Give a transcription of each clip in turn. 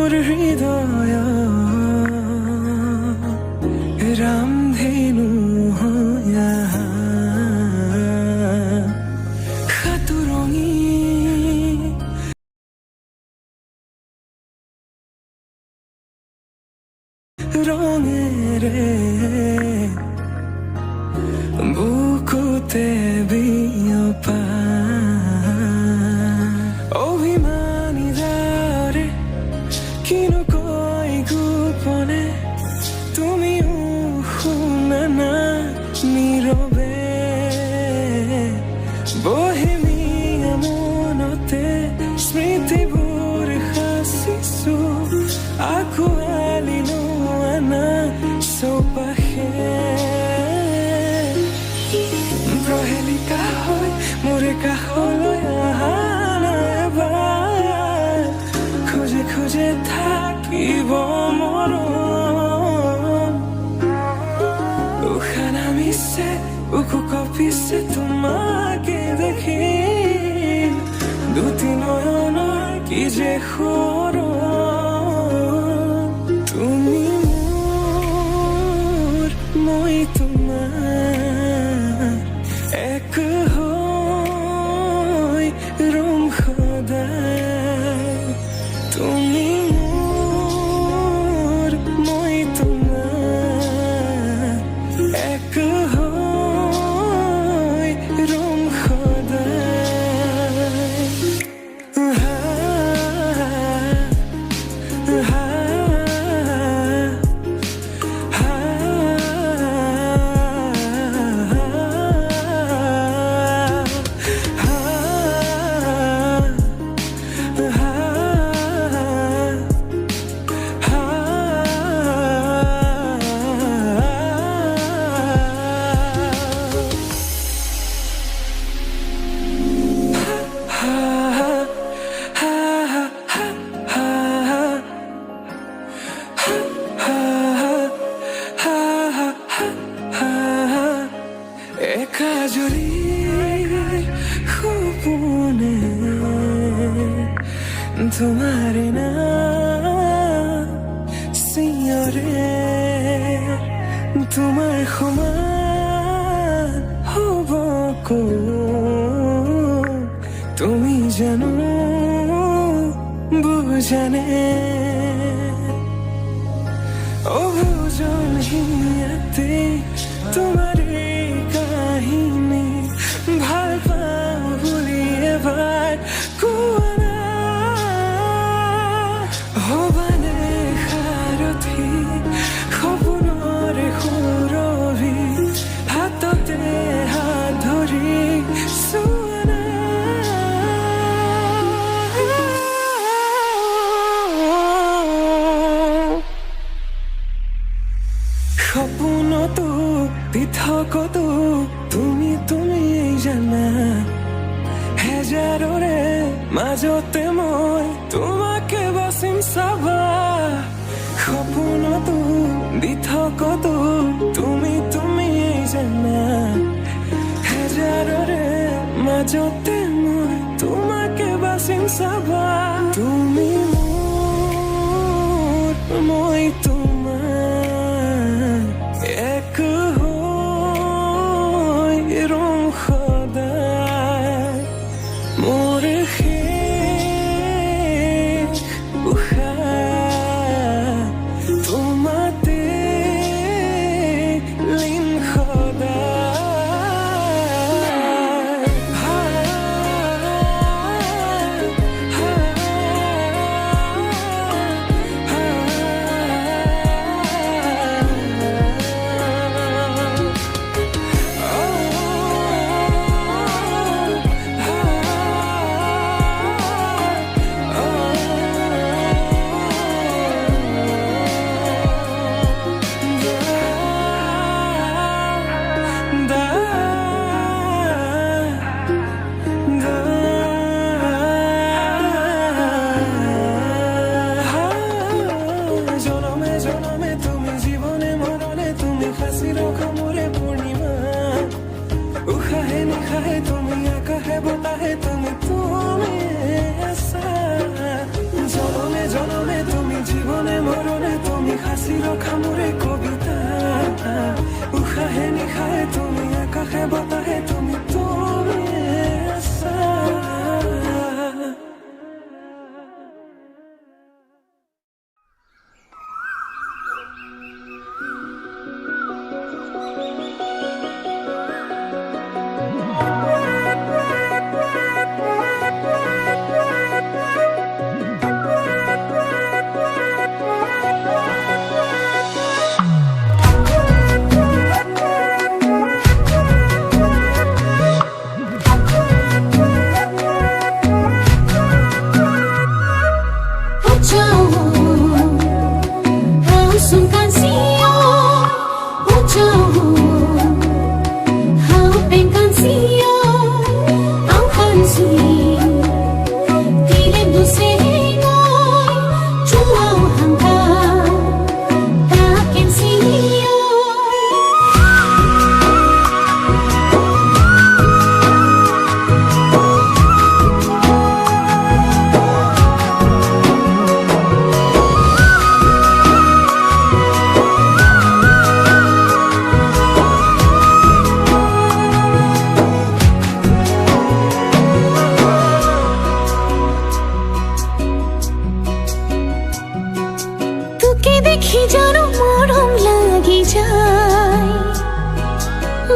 মোৰ হৃদয় ৰামধেনু হয়া খাতুৰঙি ৰঙেৰে বুকুতে বিয়পা অভিমানী দাৰে কিনো কই গোপনে তুমি শুনা না নীৰবে বহেমিয়া মনতে স্মৃতিবোৰ সাঁচিছো আঁকোৱালি লোৱানা চৌপাশে প্ৰহেলিকা হৈ মোৰে কাষলৈ অহা নাইবাৰ খোজে খোজে থাকিব মৰম উশাহ নামিছে বুকু কঁপিছে তোমাকে দেখি দুটি নয়নৰ কি যে সৰম তুমি মোৰ মই তোমাৰ এক হৈ ৰম সদায় তুমি মোৰ মই তোমাৰ এক হৈ ৰম সদায় একাজুৰি সপোনে তোমাৰ নাম চিঞৰে তোমাৰ সমান হ'ব কোন তুমি জানো বুজানে অবুজনহীনতে তোমাৰ কাহিনী ভাল পাওঁ বুলি এবাৰ কোৱা না হ'বানে সাৰথি সপোনৰে সুৰভি হাততে হাত ধৰি চোৱা না সপোনতো পৃথকতো তুমি তুমি জানা হেজাৰৰে মাজতে মই তোমাকে বাচিম চাবা সপোনতো পৃথকতো তুমি তুমি জানা হেজাৰৰে মাজতে মই তোমাকে বাচিম চাবা তুমি মোৰ মই তোমাৰ এক হৈ ৰম সদায় মোৰ শেষ উশাহ তোমাতে লীন সদায় ৰখা মোৰে কবিতা উশাহে নিশাহে তুমি আকাশে বতাহে তুমি আছা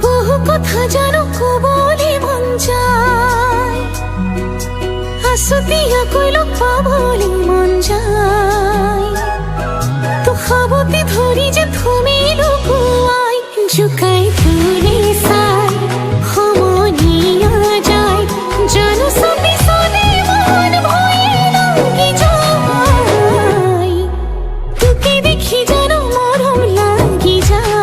বহু কথা জানো কবলে মন যায় আছুতীয়াকৈ লগ পাবলে মন যায় তো সাৱটি ধৰি যে তুমি লুকুৱাই জোকাই তুলি চাই সমনীয়া যায় জানো চাপিছনে মন ভয়ে লাগি যায় তোকে দেখি জানো মৰম লাগি যায়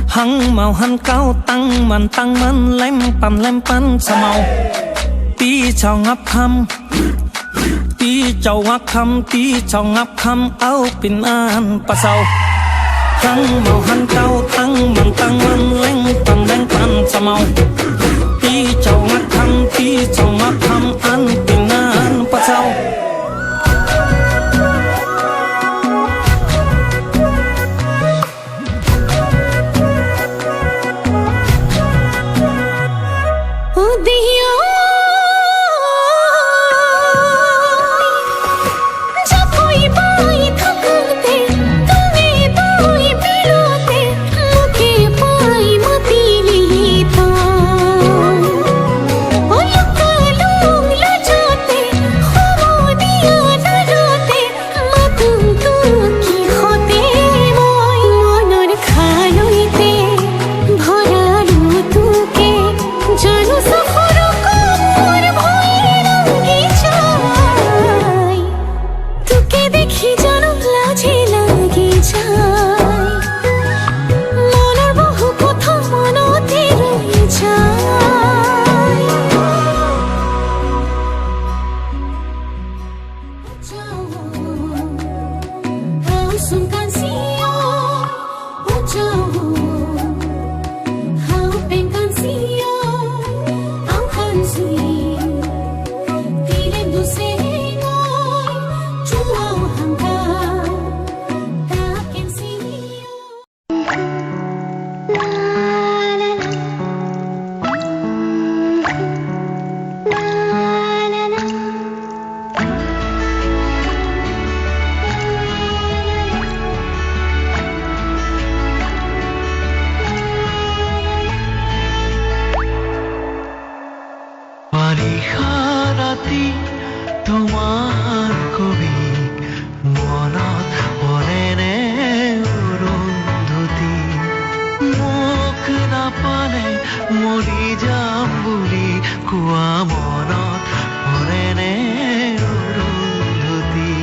hăng màu hăng cao tăng man lem pan sa màu tí chào ngắp khăm áo pin an pa sau hăng màu hăng cao tăng man lem pan sa màu tí chào ngắp khăm an pin an pa sau তোমাৰ কবি মনত পৰেনে অৰুন্ধতী মোক নাপালে মৰি যাম বুলি কোৱা মনত পৰেনে অৰুন্ধতী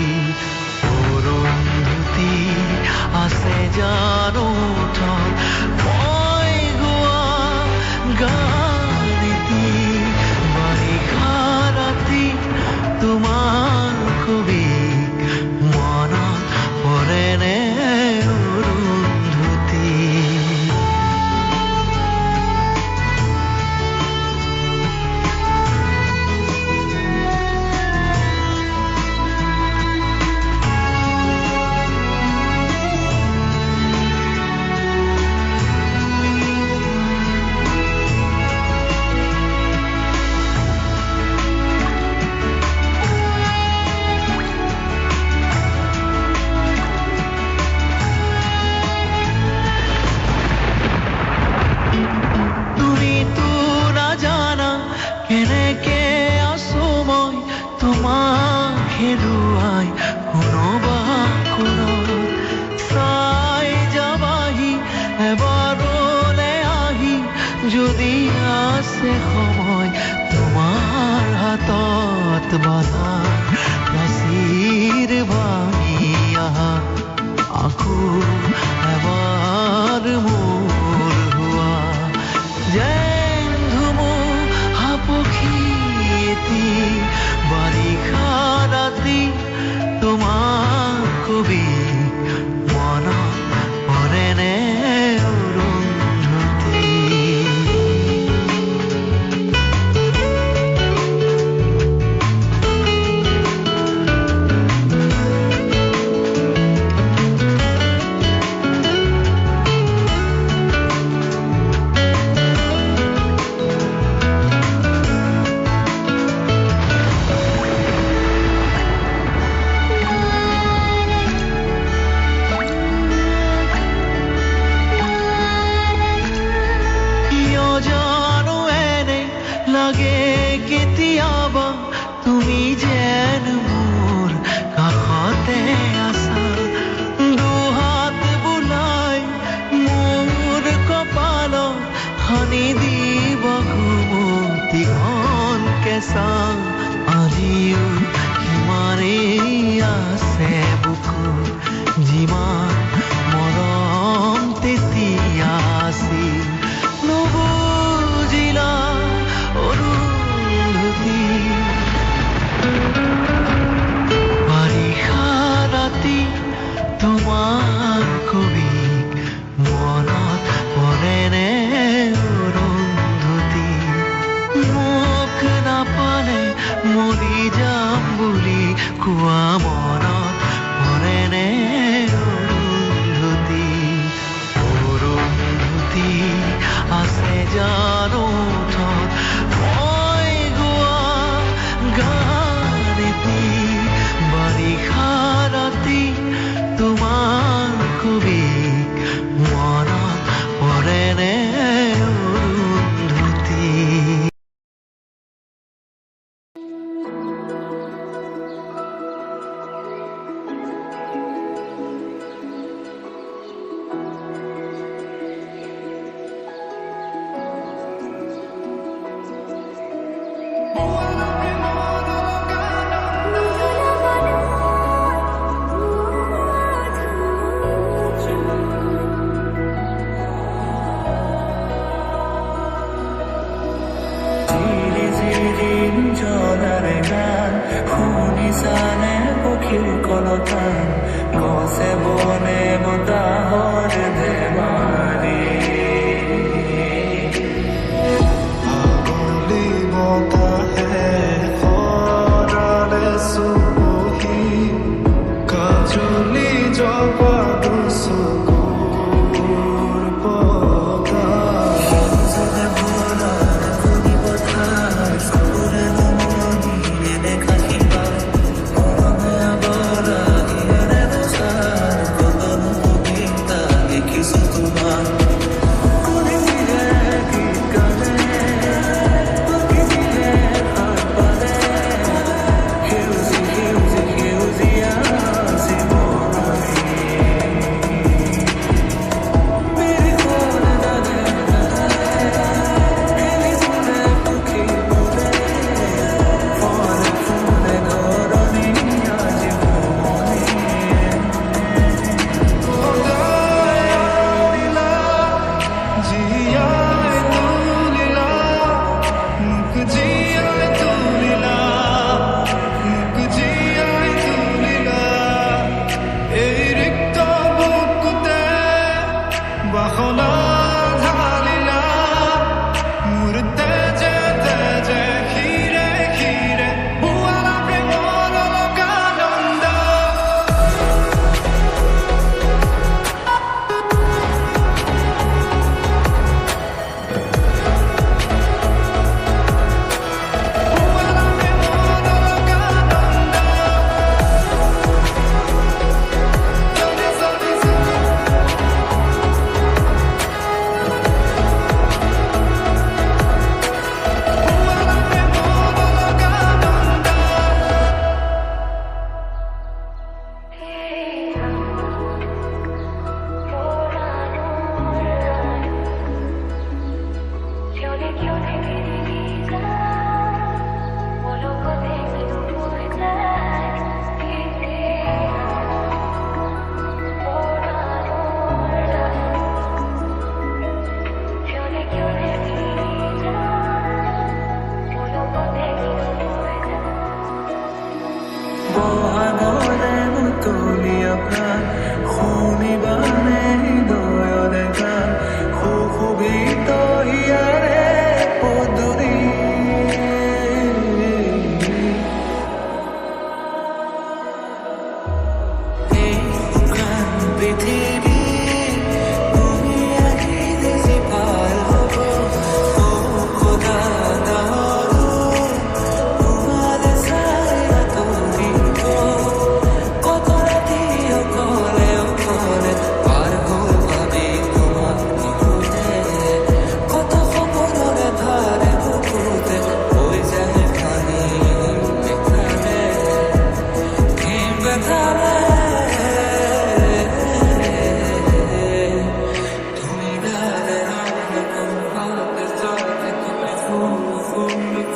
অৰুন্ধতী আছে জানো মই গোৱা গানটি বাৰিষা ৰাতি তোমাৰ কবি মনত পৰেনে অৰুন্ধতী কেনেকে আছো মই তোমাক হেৰুৱাই কোনোবা কোণত চাই যাবাহি এবাৰলে আহি যদি আছে সময় তোমাৰ হাতত বাধা নাচিৰ ভাঙি আহা আকৌ এবাৰ মোৰ হোৱা বাৰিষা ৰাতি তোমাৰ কবি মনত পৰেনে অৰুন্ধতী লাগে কেতিয়াবা তুমি যেন মোৰ কাষতে আছা দুহাত বুলাই মোৰ কপালত সানি দিব ঘুমতিখন কেঁচা আজিও সিমানেই আছে বুকুত যিমান মৰম তেতিয়া আছিল নুবুজিলা অৰুন্ধতী বাৰিষা ৰাতি তোমাৰ কবি মনত পৰেনে অৰুন্ধতী মোক নাপালে মৰি যাম বুলি কোৱা মনত পৰেনে অৰুন্ধতী অৰুন্ধতী আছে জানো মই গোৱা গানটি বাৰিষা ৰাতি তোমাৰ কবি মনত পৰেনে অৰুন্ধতী শুনিছানে পক্ষীৰ কলতান গছে বনে বতাহৰ ধেমালি আগলি বতাহে সৰালে চুবহি কাজলি জপা চকুৰ পতা দেখা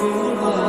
ফুল